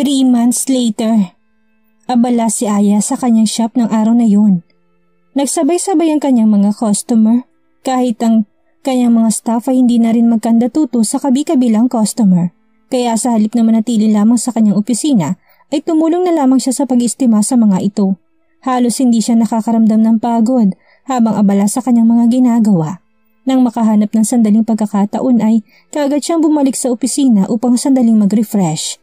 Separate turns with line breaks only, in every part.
3 months later. Abala si Aya sa kanyang shop ng araw na yun. Nagsabay-sabay ang kanyang mga customer, kahit ang kanyang mga staff ay hindi na rin magkandatuto sa kabi-kabilang customer. Kaya sa halip na manatili lamang sa kanyang opisina, ay tumulong na lamang siya sa pag-istima sa mga ito. Halos hindi siya nakakaramdam ng pagod habang abala sa kanyang mga ginagawa. Nang makahanap ng sandaling pagkakataon ay kaagad siyang bumalik sa opisina upang sandaling mag-refresh.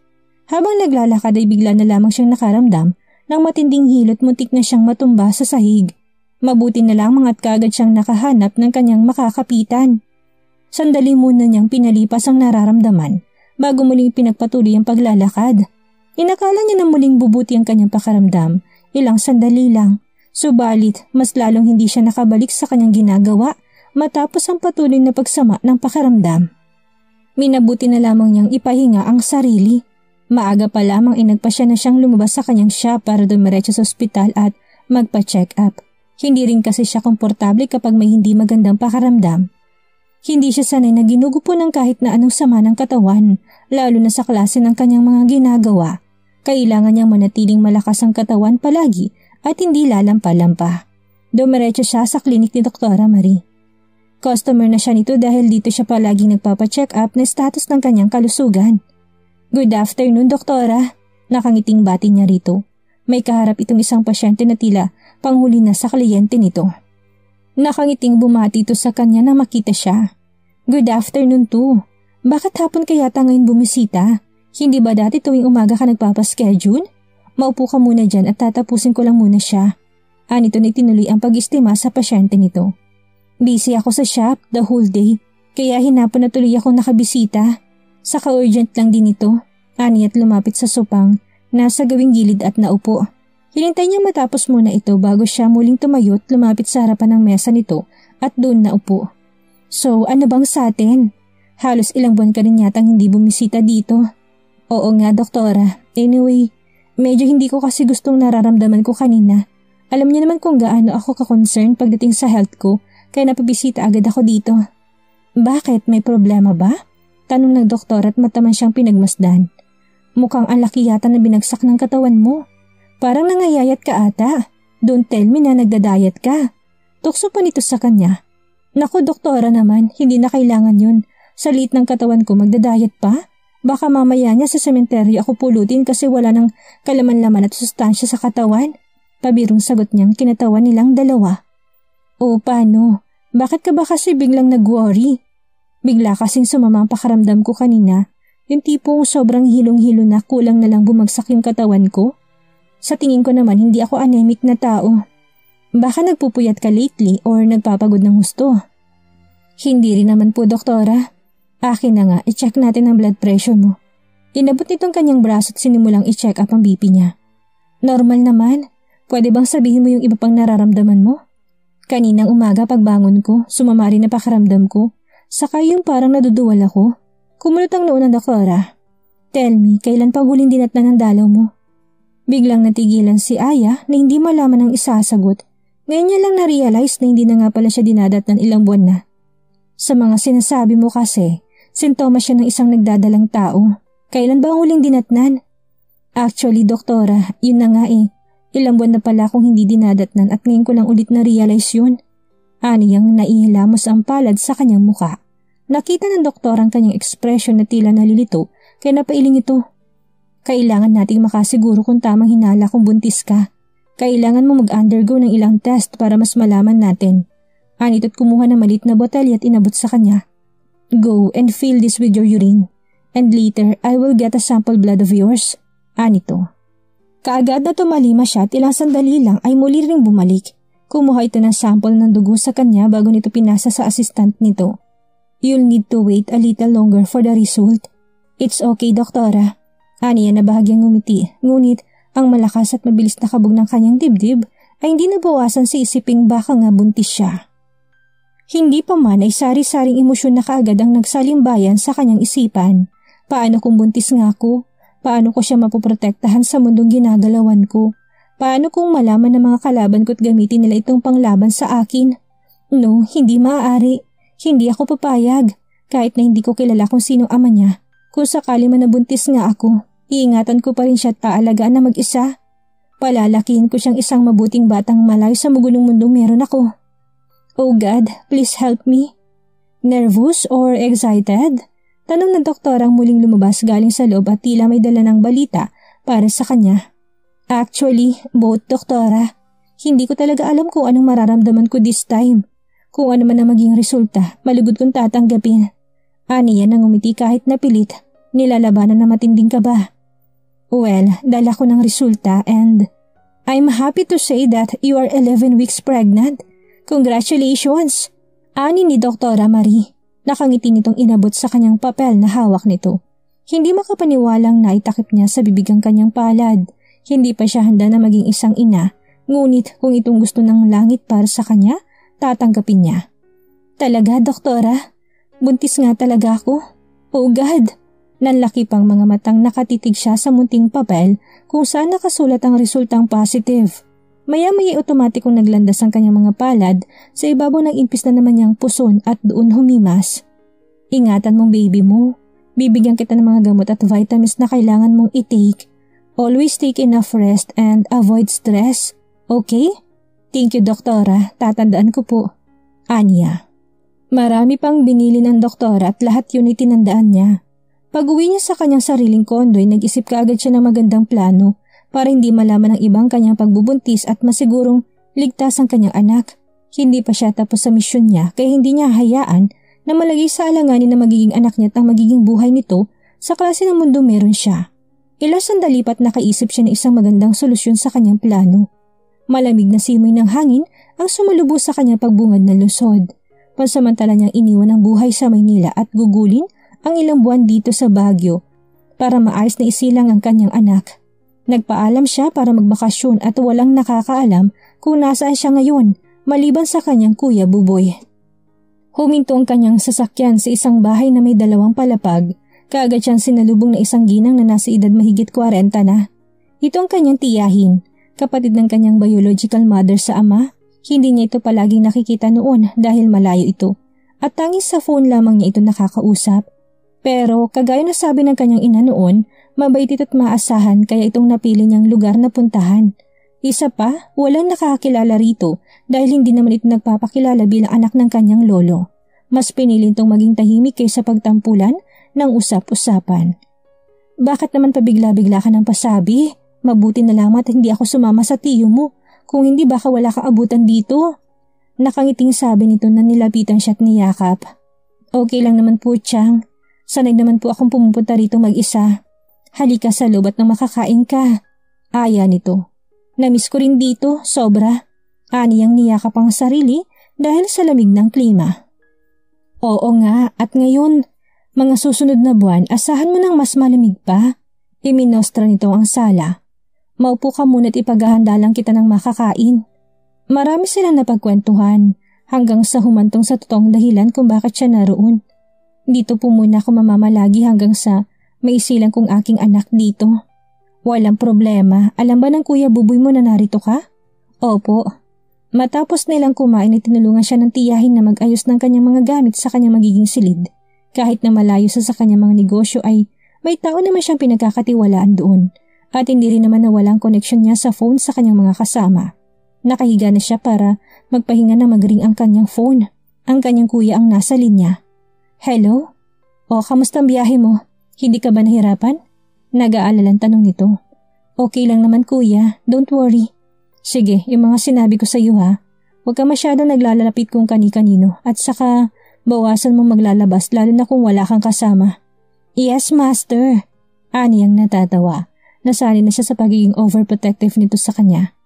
Habang naglalakad ay bigla na lamang siyang nakaramdam ng matinding hilot, muntik na siyang matumba sa sahig. Mabuti na lamang at kaagad siyang nakahanap ng kanyang makakapitan. Sandali muna niyang pinalipas ang nararamdaman bago muling pinagpatuloy ang paglalakad. Inakala niya na muling bubuti ang kanyang pakaramdam, ilang sandali lang. Subalit, mas lalong hindi siya nakabalik sa kanyang ginagawa matapos ang patuloy na pagsama ng pakaramdam. Minabuti na lamang niyang ipahinga ang sarili. Maaga pa lamang inagpasya na siyang lumabas sa kanyang shop para dumiretso sa ospital at magpa-check up. Hindi rin kasi siya komportable kapag may hindi magandang pakaramdam. Hindi siya sanay na ginugupo ng kahit na anong sama ng katawan, lalo na sa klase ng kanyang mga ginagawa. Kailangan niyang manatiling malakas ang katawan palagi at hindi lalampa-lampa. Dumiretso siya sa klinik ni Dr. Marie. Customer na siya nito dahil dito siya palaging nagpapa-check up na status ng kanyang kalusugan. Good afternoon, Doktora. Nakangiting bati niya rito. May kaharap itong isang pasyente na tila panghuli na sa kliyente nito. Nakangiting bumati ito sa kanya na makita siya. Good afternoon too. Bakit hapon kaya ngayon bumisita? Hindi ba dati tuwing umaga ka nagpapaschedule? Maupo ka muna dyan at tatapusin ko lang muna siya. Anito na itinuloy ang pag-istima sa pasyente nito. Busy ako sa shop the whole day, kaya hinapon na tuloy akong nakabisita. Saka urgent lang din ito. Ani at lumapit sa supang, nasa gawing gilid at naupo. Hinintay niyang matapos muna ito bago siya muling tumayo at lumapit sa harapan ng mesa nito at doon naupo. So, ano bang sa atin? Halos ilang buwan ka rin yatang hindi bumisita dito. Oo nga, Doktora. Anyway, medyo hindi ko kasi gustong nararamdaman ko kanina. Alam niyo naman kung gaano ako ka-concern pagdating sa health ko, kaya napabisita agad ako dito. Bakit? May problema ba? Tanong ng doktor at mataman siyang pinagmasdan. Mukhang ang laki yata na binagsak ng katawan mo. Parang nangayayat ka ata. Don't tell me na nagdadayat ka. Tukso pa nito sa kanya. Naku, Doktora naman, hindi na kailangan yun. Sa liit ng katawan ko magdadayat pa? Baka mamaya niya sa sementeryo ako pulutin kasi wala nang kalaman-laman at sustansya sa katawan. Pabirong sagot niyang kinatawan nilang dalawa. O paano? Bakit ka ba kasi biglang nag-worry? Bigla kasing sumama ang pakaramdam ko kanina, yung tipong sobrang hilong-hilo na kulang na lang bumagsak yung katawan ko. Sa tingin ko naman hindi ako anemic na tao. Baka nagpupuyat ka lately or nagpapagod ng husto. Hindi rin naman po, Doktora. Akin na nga, i-check natin ang blood pressure mo. Inabot nitong kanyang braso at sinimulang i-check up ang BP niya. Normal naman. Pwede bang sabihin mo yung iba pang nararamdaman mo? Kaninang umaga pagbangon ko, sumama rin na pakaramdam ko. Saka yung parang naduduwal ako. Kumulot ang noo ng Doktora. Tell me, kailan pa huling dinatnan ng dalaw mo? Biglang natigilan si Aya na hindi malaman ang isasagot. Ngayon niya lang na-realize na hindi na nga pala siya dinadatnan ilang buwan na. Sa mga sinasabi mo kasi, sintomas siya ng isang nagdadalang tao. Kailan ba ang huling dinatnan? Actually, Doktora, yun na nga eh. Ilang buwan na pala akong hindi dinadatnan at ngayon ko lang ulit na-realize yun. Aniyang naihilamos ang palad sa kanyang muka. Nakita ng doktor ang kanyang ekspresyon na tila nalilito kaya napailing ito. Kailangan nating makasiguro kung tamang hinala kung buntis ka. Kailangan mo mag-undergo ng ilang test para mas malaman natin. Anito't kumuha ng maliit na botelya at inabot sa kanya. Go and fill this with your urine. And later, I will get a sample blood of yours. Anito. Kaagad na tumalima siya at ilang sandali lang ay muli ring bumalik. Kumuha ito ng sample ng dugo sa kanya bago nito pinasa sa assistant nito. You'll need to wait a little longer for the result. It's okay, Doktora. Aniya na bahagyang ngumiti, ngunit ang malakas at mabilis na kabog ng kanyang dibdib ay hindi nabawasan sa isiping baka nga buntis siya. Hindi pa man ay sari-saring emosyon na kaagad ang nagsalimbayan sa kanyang isipan. Paano kung buntis nga ako? Paano ko siya mapoprotektahan sa mundong ginagalawan ko? Paano kung malaman ng mga kalaban ko at gamitin nila itong panglaban sa akin? No, hindi maaari. Hindi ako papayag. Kahit na hindi ko kilala kung sino ama niya. Kung sakali man nabuntis nga ako. Iingatan ko pa rin siya at aalagaan na mag-isa. Palalakihin ko siyang isang mabuting batang malayo sa magulong mundong meron ako. Oh God, please help me. Nervous or excited? Tanong ng doktorang muling lumabas galing sa loob at tila may dala ng balita para sa kanya. Actually, both, doktora. Hindi ko talaga alam kung anong mararamdaman ko this time. Kung ano man ang maging resulta, malugod kong tatanggapin. Aniya nang umiti kahit napilit, nilalabanan na matinding kaba. Well, dala ko ng resulta and I'm happy to say that you are 11 weeks pregnant. Congratulations! Ani ni Doktora Marie. Nakangiti nitong inabot sa kanyang papel na hawak nito. Hindi makapaniwalang naitakip niya sa bibig ang kanyang palad. Hindi pa siya handa na maging isang ina, ngunit kung itong gusto ng langit para sa kanya, tatanggapin niya. Talaga, doktora? Buntis nga talaga ako? Oh God! Nanlaki pang mga matang nakatitig siya sa munting papel kung saan nakasulat ang resultang positive. Maya-maya otomatikong naglandas ang kanyang mga palad sa ibabaw ng impis na naman niyang puson at doon humimas. Ingatan mong baby mo. Bibigyan kita ng mga gamot at vitamins na kailangan mong i-take. Always take enough rest and avoid stress. Okay? Thank you, doktora. Tatandaan ko po. Anya. Marami pang binili ng doktora at lahat yun ay tinandaan niya. Pag-uwi niya sa kanyang sariling kondo ay nag-isip kaagad siya ng magandang plano para hindi malaman ng ibang kanyang pagbubuntis at masigurong ligtas ang kanyang anak. Hindi pa siya tapos sa misyon niya kaya hindi niya hayaan na malagay sa alanganin na magiging anak niya at ang magiging buhay nito sa klase ng mundo meron siya. Ilang sandali pa't nakaisip siya ng isang magandang solusyon sa kanyang plano. Malamig na simoy ng hangin ang sumalubong sa kanyang pagbungad na lusod. Pansamantala niyang iniwan ang buhay sa Maynila at gugulin ang ilang buwan dito sa Baguio para maayos na isilang ang kanyang anak. Nagpaalam siya para magbakasyon at walang nakakaalam kung nasaan siya ngayon maliban sa kanyang kuya Buboy. Huminto ang kanyang sasakyan sa isang bahay na may 2 palapag. Kaagad siyang sinalubong na isang ginang na nasa edad mahigit 40 na. Ito ang kanyang tiyahin, kapatid ng kanyang biological mother sa ama. Hindi niya ito palaging nakikita noon dahil malayo ito at tanging sa phone lamang niya ito nakakausap. Pero kagaya na sabi ng kanyang ina noon, mabait ito at maasahan kaya itong napili niyang lugar na puntahan. Isa pa, walang nakakakilala rito dahil hindi naman ito nagpapakilala bilang anak ng kanyang lolo. Mas pinili itong maging tahimik kaysa pagtampulan ng usap-usapan. Bakit naman pabigla-bigla ka ng pasabi? Mabuti na lamang at hindi ako sumama sa tiyo mo. Kung hindi baka wala kang abutan dito. Nakangiting sabi nito na nilapitan siya at niyakap. Okay lang naman po, Chang. Sanay naman po akong pumupunta rito mag-isa. Halika sa loob at nang makakain ka. Aya nito. Namiss ko rin dito, sobra. Aniyang niyakap ang sarili dahil sa lamig ng klima. Oo nga, at ngayon, mga susunod na buwan, asahan mo ng mas malamig pa. Iminostra nito ang sala. Maupo ka muna at ipaghahanda lang kita ng makakain. Marami silang napagkwentuhan hanggang sa humantong sa totoong dahilan kung bakit siya naroon. Dito po muna ako mamamalagi hanggang sa maisilang kong aking anak dito. Walang problema. Alam ba ng Kuya Buboy mo na narito ka? Opo. Matapos nilang kumain ay tinulungan siya ng tiyahin na mag-ayos ng kanyang mga gamit sa kanyang magiging silid. Kahit na malayo sa kanyang mga negosyo ay may tao naman siyang pinagkakatiwalaan doon. At hindi rin naman nawalang koneksyon niya sa phone sa kanyang mga kasama. Nakahiga na siya para magpahinga na mag-ring ang kanyang phone. Ang kanyang kuya ang nasa linya. Hello? O, kamusta ang biyahe mo? Hindi ka ba nahirapan? Nag-aalalang tanong nito. Okay lang naman kuya, don't worry. Sige, yung mga sinabi ko sa iyo ha. Huwag ka masyadong naglalapit kung kani-kanino at saka bawasan mong maglalabas lalo na kung wala kang kasama. Yes, master. Aniyang natatawa. Nasanay na siya sa pagiging overprotective nito sa kanya.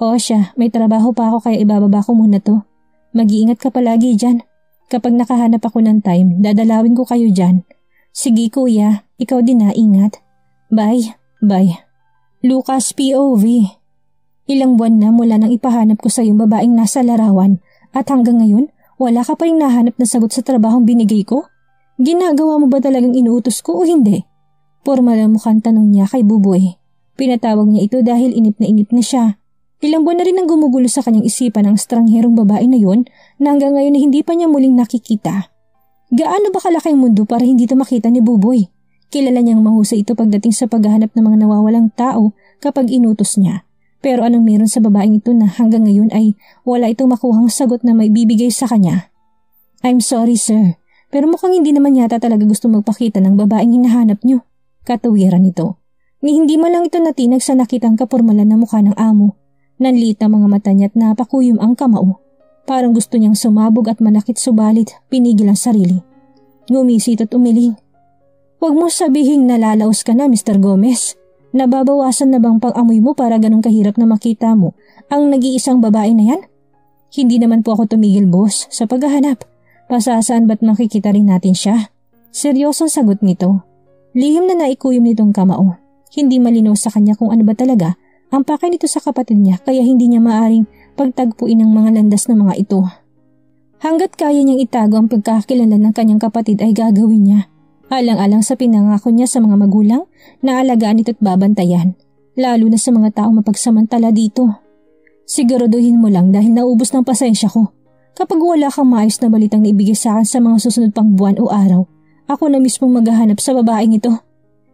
O siya, may trabaho pa ako kaya ibababa ko muna to. Mag-iingat ka palagi dyan. Kapag nakahanap ako ng time, dadalawin ko kayo dyan. Sige kuya, ikaw din na ingat. Bye, bye. Lucas POV. Ilang buwan na mula nang ipahanap ko sa iyong babaeng nasa larawan at hanggang ngayon, wala ka pa rin nahanap na sagot sa trabahong binigay ko? Ginagawa mo ba talagang inuutos ko o hindi? Formal ang mukhang tanong niya kay Buboy. Pinatawag niya ito dahil inip na siya. Ilang buwan na rin ang gumugulo sa kanyang isipan ang estrangherong babae na yon na hanggang ngayon na hindi pa niya muling nakikita. Gaano ba kalaki ang mundo para hindi ito makita ni Buboy? Kilala niyang mahusay ito pagdating sa paghahanap ng mga nawawalang tao kapag inutos niya. Pero anong meron sa babaeng ito na hanggang ngayon ay wala itong makuhang sagot na may bibigay sa kanya? I'm sorry sir, pero mukhang hindi naman yata talaga gusto magpakita ng babaeng hinahanap niyo. Katawiran nito. Ni hindi man lang ito natinag sa nakitang kapurmalan na mukha ng amo. Nanliit ang mga mata niya at napakuyom ang kamao. Parang gusto niyang sumabog at manakit subalit pinigil ang sarili. Ngumisit at umiling. Huwag mo sabihing nalalaos ka na Mr. Gomez. Nababawasan na bang pang-amoy mo para ganun kahirap na makita mo ang nag-iisang babae na yan? Hindi naman po ako tumigil boss sa paghahanap. Pasasaan ba't makikita rin natin siya? Seryosong sagot nito. Lihim na naikuyom nitong kamao. Hindi malinaw sa kanya kung ano ba talaga ang pakay nito sa kapatid niya kaya hindi niya maaring pagtagpuin ang mga landas ng mga ito. Hanggat kaya niyang itago ang pagkakakilanlan ng kanyang kapatid ay gagawin niya. Alang-alang sa pinangako niya sa mga magulang na alagaan ito at babantayan, lalo na sa mga taong mapagsamantala dito. Siguraduhin mo lang dahil naubos ng pasensya ko. Kapag wala kang maayos na balitang naibigay sa akin sa mga susunod pang buwan o araw, ako na mismong maghahanap sa babaeng ito.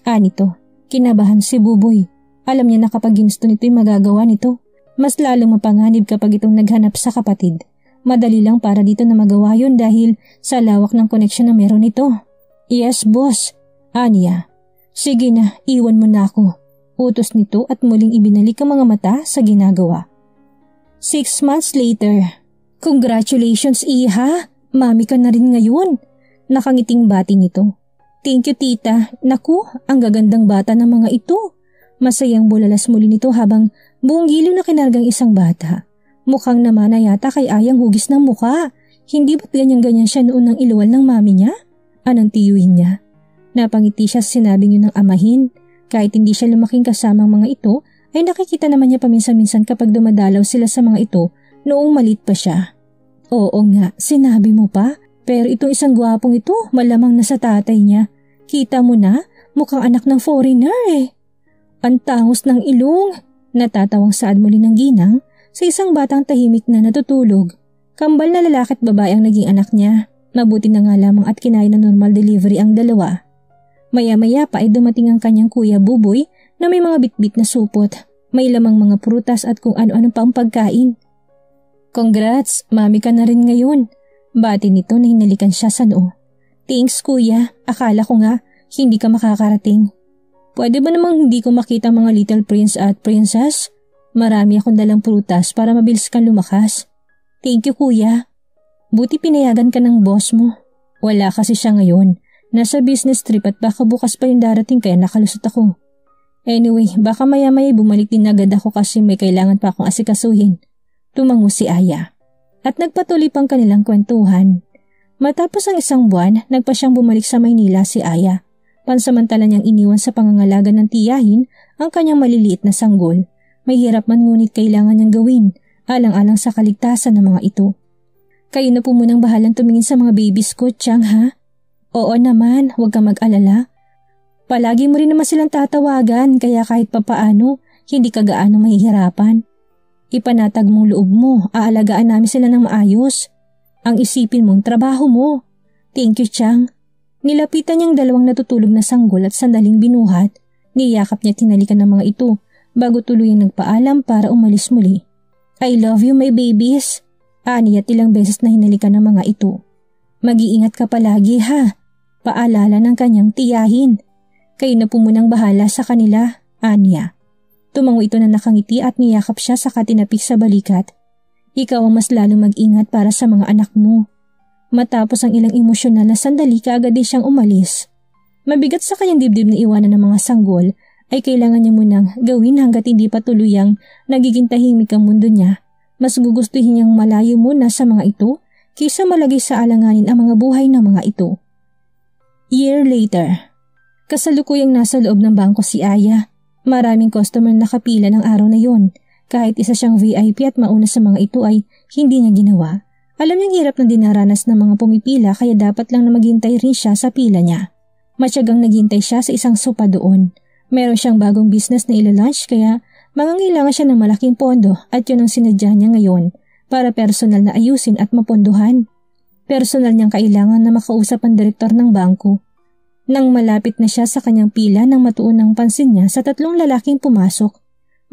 Anito, kinabahan si Buboy. Alam niya na kapag ginusto nito'y magagawa nito. Mas lalong mapanganib kapag itong naghanap sa kapatid. Madali lang para dito na magawa yun dahil sa lawak ng koneksyon na meron ito. Yes, boss. Aniya. Sige na, iwan mo na ako. Utos nito at muling ibinalik ang mga mata sa ginagawa. 6 months later. Congratulations, Iha. Mami ka na rin ngayon. Nakangiting bati nito. Thank you, tita. Naku, ang gagandang bata ng mga ito. Masayang bulalas muli nito habang buong giliw na kinargang isang bata. Mukhang naman na yata kay Ayang hugis ng muka. Hindi ba't ganyan-ganyan siya noon ng iluwal ng mami niya? Anong tiyuhin niya? Napangiti siya sa sinabing yun ng amahin. Kahit hindi siya lumaking kasama ang mga ito, ay nakikita naman niya paminsan-minsan kapag dumadalaw sila sa mga ito noong malit pa siya. Oo nga, sinabi mo pa. Pero itong isang gwapong ito, malamang na sa tatay niya. Kita mo na, mukhang anak ng foreigner eh. Ang tangos ng ilong. Natatawang saad muli ng ginang sa isang batang tahimik na natutulog. Kambal na lalaki at babae ang naging anak niya. Mabuti na nga lamang at kinaya na normal delivery ang dalawa. Maya-maya pa ay dumating ang kanyang kuya Buboy na may mga bitbit na supot. May lamang mga prutas at kung ano-ano pa ang pagkain. Congrats, mami ka na rin ngayon. Bati nito na hinalikan siya sa noo. Thanks kuya, akala ko nga hindi ka makakarating. Pwede ba namang hindi ko makita mga little prince at princess? Marami akong dalang prutas para mabilis kang lumakas. Thank you kuya. Buti pinayagan ka ng boss mo. Wala kasi siya ngayon. Nasa business trip at baka bukas pa yung darating kaya nakalusot ako. Anyway, baka maya-maya bumalik din agad ako kasi may kailangan pa akong asikasuhin. Tumango si Aya. At nagpatuloy pang kanilang kwentuhan. Matapos ang isang buwan, nagpa siyang bumalik sa Maynila si Aya. Pansamantala niyang iniwan sa pangangalaga ng tiyahin ang kanyang maliliit na sanggol. May hirap man ngunit kailangan niyang gawin, alang-alang sa kaligtasan ng mga ito. Kayo na po munang bahalang tumingin sa mga babies ko, Chang ha? Oo naman, huwag kang mag-alala. Palagi mo rin naman silang tatawagan kaya kahit papaano, hindi ka gaano mahihirapan. Ipanatag mong loob mo, aalagaan namin sila ng maayos. Ang isipin mong trabaho mo. Thank you, Chang. Nilapitan niyang dalawang natutulog na sanggol at sandaling binuhat. Niyakap niya tinalikan ng mga ito bago tuluyang nagpaalam para umalis muli. I love you my babies. Ani at ilang beses na hinalikan ng mga ito. Mag-iingat ka palagi ha. Paalala ng kanyang tiyahin. Kayo na po munang bahala sa kanila, Anya. Tumango ito na nakangiti at niyakap siya sa katinapik sa balikat. Ikaw ang mas lalong mag-ingat para sa mga anak mo. Matapos ang ilang emosyonal na sandali kaagad din siyang umalis. Mabigat sa kanyang dibdib na iwanan ng mga sanggol ay kailangan niya munang gawin hanggat hindi pa tuluyang nagiging tahimik ang mundo niya. Mas gugustuhin niyang malayo muna sa mga ito kaysa malagay sa alanganin ang mga buhay ng mga ito. Year later. Kasalukuyang nasa loob ng bangko si Aya. Maraming customer na nakapila ng araw na yon. Kahit isa siyang VIP at mauna sa mga ito ay hindi niya ginawa. Alam niyang hirap na dinaranas ng mga pumipila kaya dapat lang na maghintay rin siya sa pila niya. Matyagang naghintay siya sa isang sopa doon. Meron siyang bagong business na ila-launch kaya mangangailangan siya ng malaking pondo at yun ang sinadya niya ngayon para personal na ayusin at mapondohan. Personal niyang kailangan na makausap ang direktor ng bangko. Nang malapit na siya sa kanyang pila nang matuon ang pansin niya sa 3 lalaking pumasok.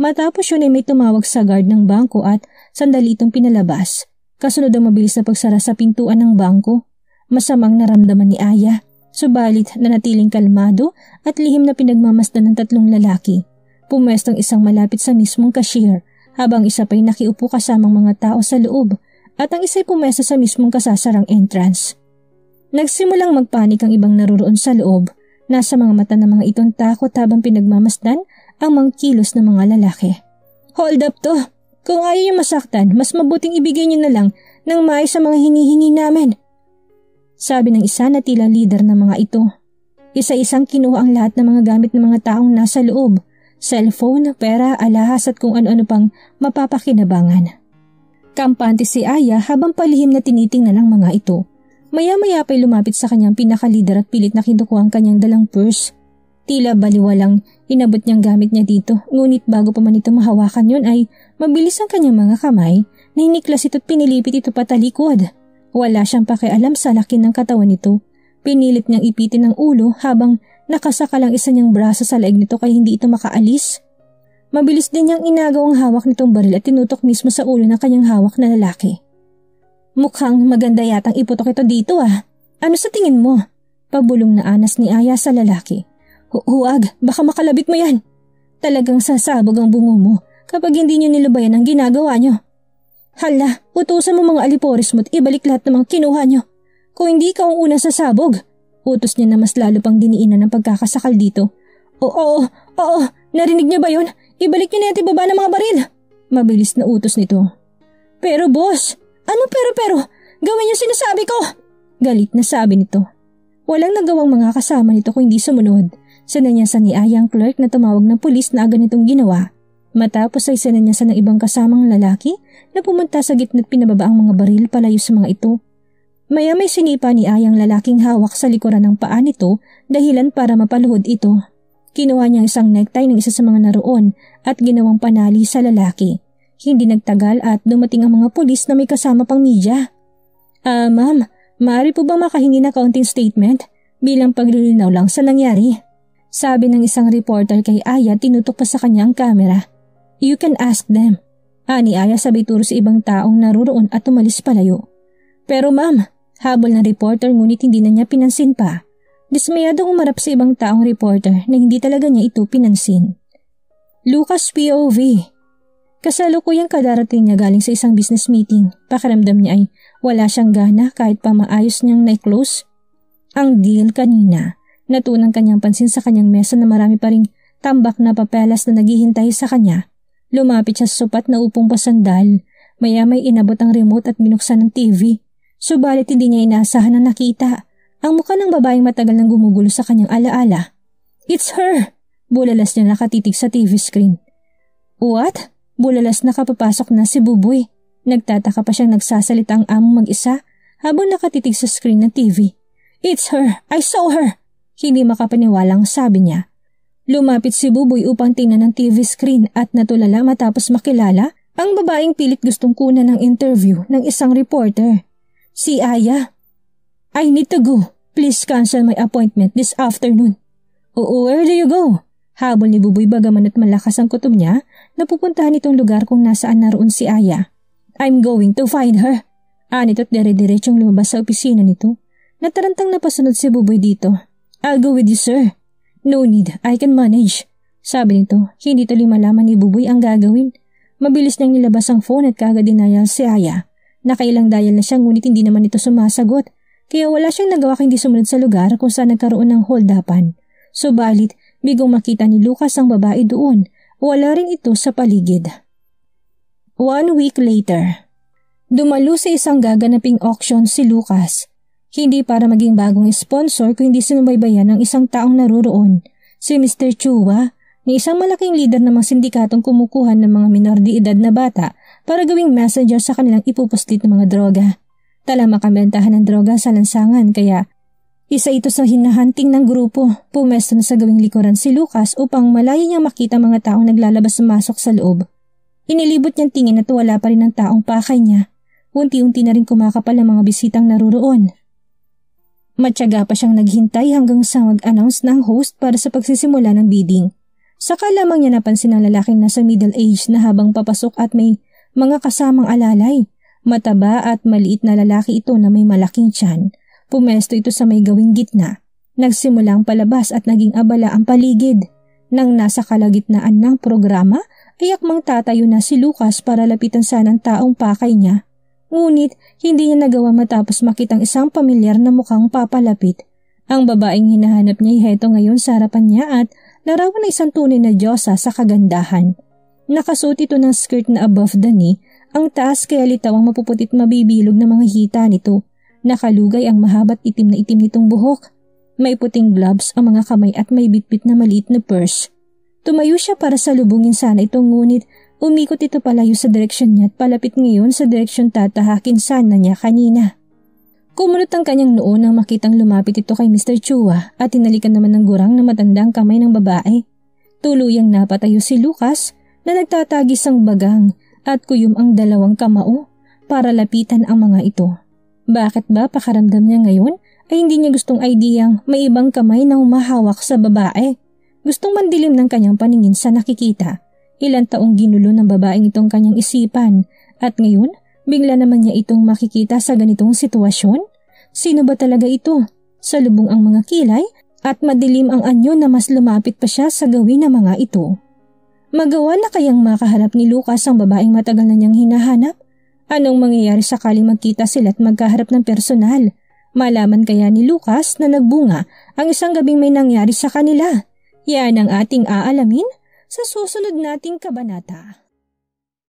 Matapos yun ay may tumawag sa guard ng bangko at sandali itong pinalabas. Kasunod ang mabilis na pagsara sa pintuan ng bangko. Masamang naramdaman ni Aya, subalit nanatiling kalmado at lihim na pinagmamasdan ng 3 lalaki. Pumwestong isang malapit sa mismong cashier habang isa pa'y nakiupo kasamang mga tao sa loob at ang isa'y pumwesto sa mismong kasasarang entrance. Nagsimulang magpanik ang ibang naroon sa loob. Nasa mga mata ng mga itong takot habang pinagmamasdan ang mga kilos ng mga lalaki. Hold up to! Kung ayaw niyo masaktan, mas mabuting ibigay niyo na lang ng maayos sa mga hinihingi namin. Sabi ng isa na tila leader ng mga ito. Isa-isang kinuha ang lahat ng mga gamit ng mga taong nasa loob. Cellphone, pera, alahas at kung ano-ano pang mapapakinabangan. Kampante si Aya habang palihim na tinitingnan ang mga ito. Maya-maya pa'y lumapit sa kanyang pinaka-leader at pilit na kinukuha ang kanyang dalang purse. Tila baliwalang inabot niyang gamit niya dito, ngunit bago pa man ito mahawakan yun ay mabilis ang kanyang mga kamay na hiniklas ito at pinilipit ito patalikod. Wala siyang pakialam sa laki ng katawan nito. Pinilit niyang ipitin ang ulo habang nakasaka lang isa niyang braso sa leeg nito kaya hindi ito makaalis. Mabilis din niyang inagaw ang hawak nitong baril at tinutok mismo sa ulo ng kanyang hawak na lalaki. Mukhang maganda yatang iputok ito dito ah. Ano sa tingin mo? Pabulong na anas ni Aya sa lalaki. Huwag, baka makalabit mo yan. Talagang sasabog ang bungo mo kapag hindi niyo nilubayan ang ginagawa niyo. Hala, utusan mo mga alipores mo at ibalik lahat ng mga kinuha niyo. Kung hindi ka ang una sasabog. Utos niya na mas lalo pang diniinan ng pagkakasakal dito. Oo, narinig niyo ba yun? Ibalik niyo na yung ibaba ng mga baril. Mabilis na utos nito. Pero boss, ano pero? Gawin niyo sinasabi ko! Galit na sabi nito. Walang nagawang mga kasama nito kung hindi sumunod. Sinanyasan ni Aya ang clerk na tumawag ng pulis na agad nitong ginawa. Matapos ay sinanyasan ng ibang kasamang lalaki na pumunta sa gitna at pinababa ang mga baril palayo sa mga ito. Maya may sinipa ni Aya ang lalaking hawak sa likuran ng paa nito dahilan para mapaluhod ito. Kinuha niya isang necktie ng isa sa mga naroon at ginawang panali sa lalaki. Hindi nagtagal at dumating ang mga pulis na may kasama pang media. Ma'am, maaari po bang makahingi na kaunting statement bilang paglilinaw lang sa nangyari? Sabi ng isang reporter kay Aya, tinutok pa sa kanya ang kamera. You can ask them. Ani Aya sabay turo sa ibang taong naroon at tumalis palayo. Pero ma'am, habol ng reporter ngunit hindi na niya pinansin pa. Dismayadong umarap sa ibang taong reporter na hindi talaga niya ito pinansin. Lucas POV. Kasalukuyang kadarating niya galing sa isang business meeting. Pakiramdam niya ay wala siyang gana kahit pa maayos niyang na-close ang deal kanina. Natunang kanyang pansin sa kanyang mesa na marami pa ring tambak na papelas na naghihintay sa kanya. Lumapit siya sa sopat na upong pasandal. Maya may inabot ang remote at binuksan ng TV. Subalit hindi niya inaasahan na nakita ang mukha ng babaeng matagal nang gumugulo sa kanyang alaala. It's her! Bulalas niya nakatitig sa TV screen. What? Bulalas na kapapasok na si Buboy. Nagtataka pa siyang nagsasalita ang among mag-isa habang nakatitig sa screen ng TV. It's her! I saw her! Hindi makapaniwalang sabi niya. Lumapit si Buboy upang tingnan ang TV screen at natulala matapos makilala ang babaeng pilit gustong kunan ng interview ng isang reporter. Si Aya. I need to go. Please cancel my appointment this afternoon. Oo, where do you go? Habol ni Buboy bagaman at malakas ang kutob niya na pupuntahan itong lugar kung nasaan naroon si Aya. I'm going to find her. Anito at dire-diretsong lumabas sa opisina nito. Natarantang napasunod si Buboy dito. I'll go with you, sir. No need, I can manage. Sabi nito, hindi tuloy malaman ni Buboy ang gagawin. Mabilis niyang nilabas ang phone at kagad dinayal si Aya. Nakailang dial na siya ngunit hindi naman ito sumasagot. Kaya wala siyang nagawa kundi sumunod sa lugar kung saan nagkaroon ng hold-upan. Subalit, bigong makita ni Lucas ang babae doon. Wala rin ito sa paligid. 1 week later. Dumalo sa isang gaganaping auction si Lucas. Hindi para maging bagong sponsor kundi sinubaybayan ng isang taong naroroon, si Mr. Chua, na isang malaking leader ng mga sindikatong kumukuha ng mga minor de edad na bata para gawing messenger sa kanilang ipupuslit ng mga droga. Tala makabentahan ng droga sa lansangan kaya isa ito sa hinahunting ng grupo. Pumesto na sa gawing likuran si Lucas upang malayo niyang makita mga taong naglalabas-masok sa loob. Inilibot niyang tingin at wala pa rin ang taong pakay niya. Unti-unti na rin kumakapal ang mga bisitang naroroon. Matyaga pa siyang naghintay hanggang sa mag-announce ng host para sa pagsisimula ng bidding. Saka lamang niya napansin ang lalaking nasa middle age na habang papasok at may mga kasamang alalay. Mataba at maliit na lalaki ito na may malaking tiyan. Pumesto ito sa may gawing gitna. Nagsimulang palabas at naging abala ang paligid. Nang nasa kalagitnaan ng programa, ay akmang tatayo na si Lucas para lapitan sana ng taong pakay niya. Ngunit hindi niya nagawa matapos makitang isang pamilyar na mukhang papalapit. Ang babaeng hinahanap niya ay heto ngayon sa harapan niya at larawan na isang tunay na diyosa sa kagandahan. Nakasuot ito ng skirt na above the knee, ang taas kaya litaw ang mapuputit mabibilog na mga hita nito. Nakalugay ang mahaba't itim na itim nitong buhok. May puting gloves ang mga kamay at may bitbit na maliit na purse. Tumayo siya para salubungin sana ito ngunit umikot ito palayo sa direksyon niya at palapit ngayon sa direksyon tatahakin sana niya kanina. Kumunot ang kanyang noo nang makitang lumapit ito kay Mr. Chua at tinalikan naman ng gurang na matandang kamay ng babae. Tuluyang napatayo si Lucas na nagtatagis ang bagang at kuyom ang dalawang kamao para lapitan ang mga ito. Bakit ba pakaramdam niya ngayon ay hindi niya gustong ideyang may ibang kamay na humahawak sa babae? Gustong mandilim ng kanyang paningin sa nakikita. Ilang taong ginulo ng babaeng itong kanyang isipan at ngayon bigla naman niya itong makikita sa ganitong sitwasyon? Sino ba talaga ito? Salubong ang mga kilay at madilim ang anyo na mas lumapit pa siya sa gawin ng mga ito. Magawa na kayang makaharap ni Lucas ang babaeng matagal na niyang hinahanap? Anong mangyayari sakali magkita sila at magkaharap ng personal? Malaman kaya ni Lucas na nagbunga ang isang gabing may nangyari sa kanila? Yan ang ating aalamin sa susunod nating kabanata.